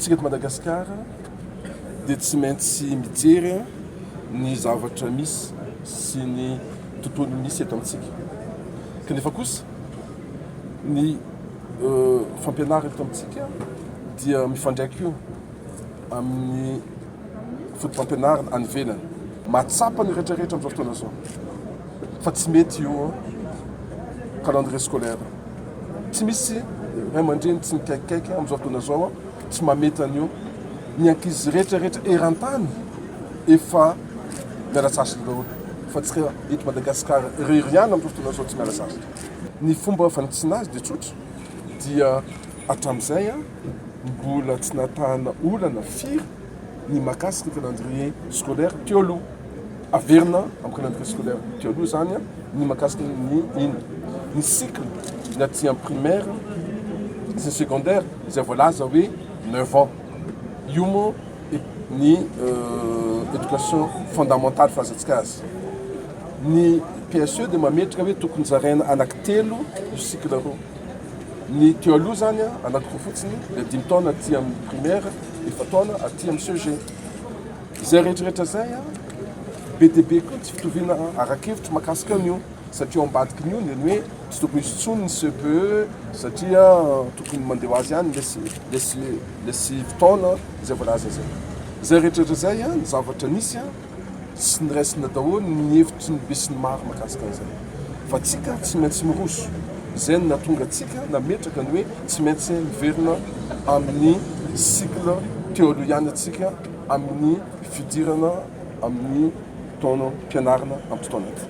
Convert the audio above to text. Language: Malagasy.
Isika eto Madagasikara dia tsy maintsy mijery ny zavatra misy sy ny tontolo misy eto amintsika. Kanefa kosa ny fampianarana eto amintsika dia mifandraika io amin'ny fotom-pampianarana any ivelany. Mahatsapa ny rehetrarehetra amin'izao fotoana izao. Fa tsy mety io calendrier scolaire. Tsy misy ray aman-dreny tsy mikaikikaiky amin'izao fotoana izao tsy mamety an'io. Ny ankizy rehetrarehetra eran-tany efa miala sasatra daholo. Fa tsika eto Madagasikara irery ihany amin'izao fotoana izao tsy miala sasatra. Ny fomba fanitsina azy dia tsotra dia hatramin'izay mbola tsy natahana olana firy ny mahakasika calendrier scolaire teo aloha. Averina amin'ny calendrier scolaire teo aloha zany ny mahakasika ny cycle ny aty amin'ny primaire sy ny secondaire izay voalaza hoe 9 ans. Io moa ny éducation fondamentale filazatsika azy. Ny PSE dia mametraka hoe tokony zaraina anankitelo io cycle roa. Ny teo aloha zany anankiroa fotsiny dia 5 taona aty amin'ny primaire, 7 taona aty amin'ny CEG. Izay rehetrarehetra zay be dia be koa tsy fitoviana arak'hevitra mahakasika an'io satria ao ambadiky n'io ny hoe tsy tokony hisy intsony ny CPE satria tokony mandeha ho azy ihany le 6 taona izay voalaza zay. Izay rehetrarehetra zay ny zavatra nisy sy niraisina daholo ny hevitry ny be sy ny maro mahakasika an'izay. Fa tsika tsy maintsy miroso. Izay no nahatonga antsika nametraka ny hoe tsy maintsy miverina amin'ny cycle teo aloha ihany atsika amin'ny fidirana amin'ny taona mpianarana amin'ny fotoana ity.